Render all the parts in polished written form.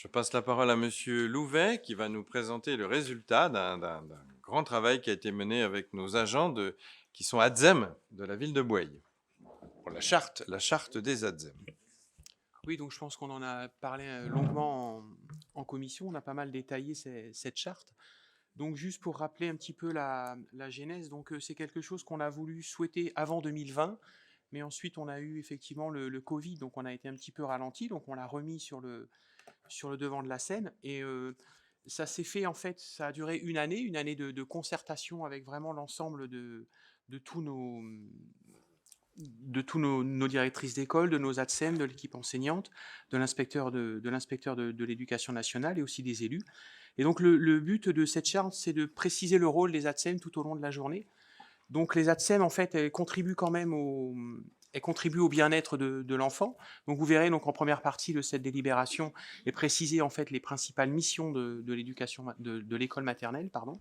Je passe la parole à Monsieur Louvet qui va nous présenter le résultat d'un grand travail qui a été mené avec nos agents qui sont ADZEM de la ville de Bouaye pour la charte des ADZEM. Oui, donc je pense qu'on en a parlé longuement en commission, on a pas mal détaillé cette charte. Donc juste pour rappeler un petit peu la genèse, donc c'est quelque chose qu'on a voulu souhaiter avant 2020, mais ensuite on a eu effectivement le Covid, donc on a été un petit peu ralenti, donc on l'a remis sur le devant de la scène, et ça s'est fait en fait, ça a duré une année de concertation avec vraiment l'ensemble de tous nos, nos directrices d'école, de nos ATSEM, de l'équipe enseignante, de l'inspecteur de l'éducation nationale et aussi des élus. Et donc le but de cette charte, c'est de préciser le rôle des ATSEM tout au long de la journée. Donc les ATSEM, en fait, elles contribuent quand même au bien-être de l'enfant. Donc vous verrez, donc en première partie de cette délibération est précisé en fait les principales missions de l'éducation de l'école maternelle, pardon.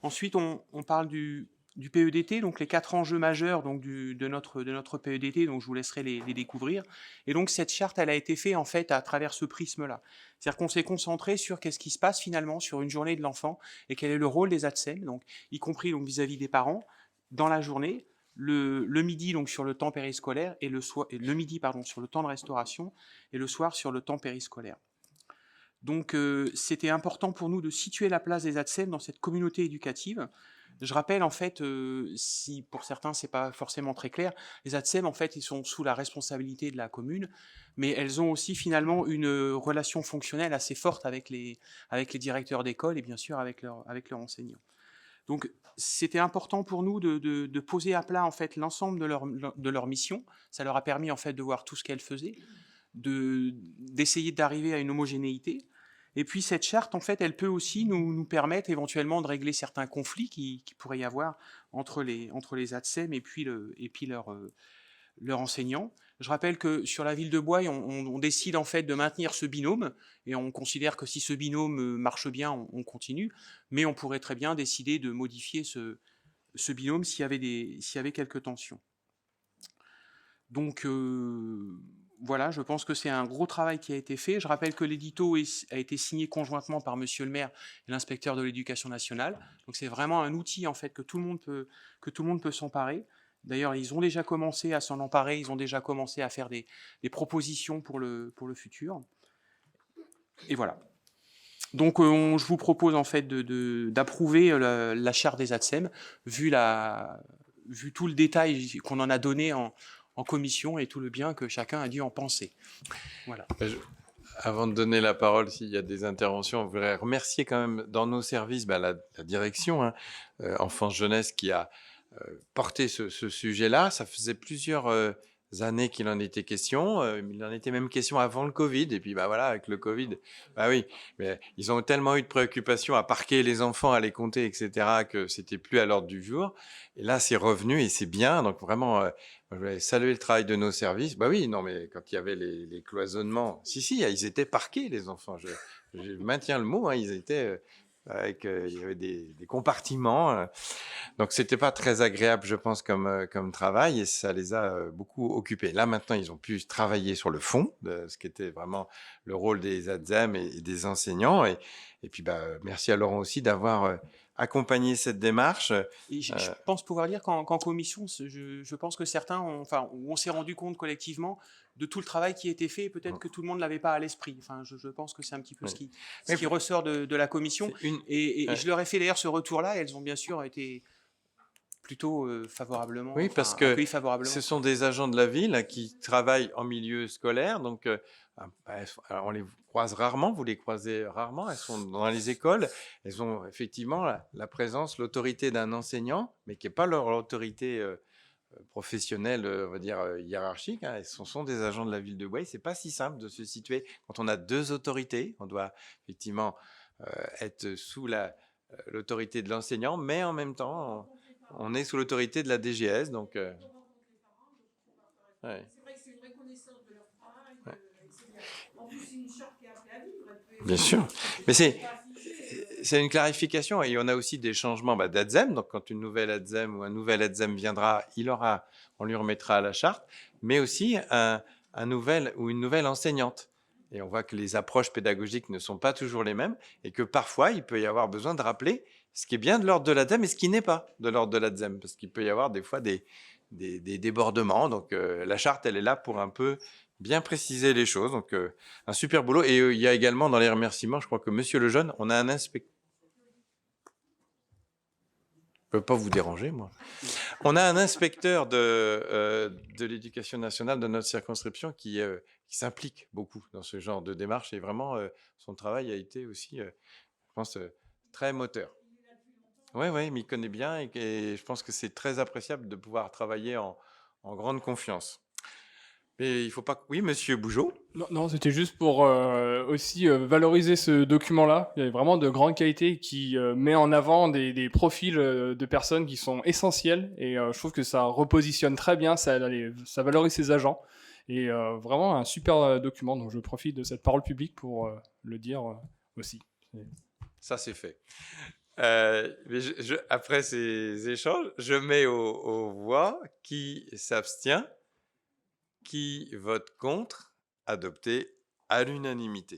Ensuite, on parle du PEDT, donc les 4 enjeux majeurs donc de notre PEDT, donc je vous laisserai les découvrir. Et donc cette charte, elle a été faite en fait à travers ce prisme-là. C'est-à-dire qu'on s'est concentré sur qu'est-ce qui se passe finalement sur une journée de l'enfant et quel est le rôle des ATSEM, donc y compris donc vis-à-vis des parents dans la journée, le midi donc sur le temps périscolaire et le midi pardon sur le temps de restauration et le soir sur le temps périscolaire. Donc c'était important pour nous de situer la place des ATSEM dans cette communauté éducative. Je rappelle en fait, si pour certains c'est pas forcément très clair, les ATSEM en fait ils sont sous la responsabilité de la commune, mais elles ont aussi finalement une relation fonctionnelle assez forte avec les directeurs d'école et bien sûr avec leurs enseignants. Donc c'était important pour nous de poser à plat en fait l'ensemble de leur mission. Ça leur a permis en fait de voir tout ce qu'elles faisaient, d'essayer d'arriver à une homogénéité. Et puis cette charte, en fait, elle peut aussi nous permettre éventuellement de régler certains conflits qui pourrait y avoir entre les ATSEM et puis leur enseignant. Je rappelle que sur la ville de Boye, on décide en fait de maintenir ce binôme et on considère que si ce binôme marche bien, on continue, mais on pourrait très bien décider de modifier ce binôme s'il y avait quelques tensions. Donc voilà, je pense que c'est un gros travail qui a été fait. Je rappelle que l'édito a été signé conjointement par Monsieur le maire et l'inspecteur de l'éducation nationale. Donc c'est vraiment un outil en fait que tout le monde peut s'emparer. D'ailleurs, ils ont déjà commencé à s'en emparer, ils ont déjà commencé à faire des propositions pour le futur. Et voilà. Donc je vous propose en fait d'approuver la charte des ATSEM, vu tout le détail qu'on en a donné en commission et tout le bien que chacun a dû en penser. Voilà. Avant de donner la parole, s'il y a des interventions, on voudrait remercier quand même dans nos services la direction, Enfance Jeunesse, qui a porté ce sujet-là. Ça faisait plusieurs années qu'il en était question. Il en était même question avant le Covid. Et puis, bah voilà, avec le Covid, bah oui, mais ils ont tellement eu de préoccupations à parquer les enfants, à les compter, etc., que c'était plus à l'ordre du jour. Et là, c'est revenu et c'est bien. Donc vraiment, je voulais saluer le travail de nos services. Bah oui, non, mais quand il y avait les cloisonnements, si, ils étaient parqués, les enfants. Je maintiens le mot, hein, ils étaient il y avait des compartiments. Donc, c'était pas très agréable, je pense, comme travail, et ça les a beaucoup occupés. Là, maintenant, ils ont pu travailler sur le fond de ce qui était vraiment le rôle des ADSEM et des enseignants. Et puis, bah, merci à Laurent aussi d'avoir accompagné cette démarche. Et je pense pouvoir dire qu'en commission, je pense que certains, on s'est rendu compte collectivement de tout le travail qui a été fait et peut-être que tout le monde ne l'avait pas à l'esprit. Enfin, je pense que c'est un petit peu Oui. ce qui ressort de la commission. Et je leur ai fait d'ailleurs ce retour-là et elles ont bien sûr été plutôt favorablement, Oui, parce enfin que accueillies favorablement. ce sont des agents de la ville qui travaillent en milieu scolaire, donc on les croise rarement, vous les croisez rarement, elles sont dans les écoles, elles ont effectivement la présence, l'autorité d'un enseignant, mais qui n'est pas leur autorité professionnelle, on va dire hiérarchique, hein. Ce sont des agents de la ville de Bouaye. C'est pas si simple de se situer quand on a deux autorités. On doit effectivement être sous l'autorité de l'enseignant, mais en même temps, on est sous l'autorité de la DGS. Donc, ouais. C'est vrai que c'est une reconnaissance de leur travail, etc. En plus, c'est une charte qui est appelée à vivre. Bien sûr. Mais c'est une clarification et on a aussi des changements d'ADSEM. Donc, quand une nouvelle ADSEM ou un nouvel ADSEM viendra, on lui remettra la charte, mais aussi un nouvel ou une nouvelle enseignante. Et on voit que les approches pédagogiques ne sont pas toujours les mêmes et que parfois, il peut y avoir besoin de rappeler ce qui est bien de l'ordre de l'ADSEM et ce qui n'est pas de l'ordre de l'ADSEM, parce qu'il peut y avoir des fois des débordements. Donc, la charte, elle est là pour un peu bien préciser les choses. Donc, un super boulot. Et il y a également dans les remerciements, je crois que Monsieur Lejeune, on a un inspecteur. Je ne peux pas vous déranger, moi. On a un inspecteur de l'éducation nationale de notre circonscription qui s'implique beaucoup dans ce genre de démarche et vraiment, son travail a été aussi, je pense, très moteur. Oui, oui, mais il connaît bien et je pense que c'est très appréciable de pouvoir travailler en grande confiance. Mais il ne faut pas... Oui, Monsieur Bougeot. Non, non, c'était juste pour aussi valoriser ce document-là. Il y a vraiment de grande qualité qui met en avant des profils de personnes qui sont essentiels et je trouve que ça repositionne très bien, ça valorise ses agents et vraiment un super document. Donc je profite de cette parole publique pour le dire aussi. Ça, c'est fait. Mais après ces échanges, je mets aux voix qui s'abstient, qui vote contre, adopté à l'unanimité.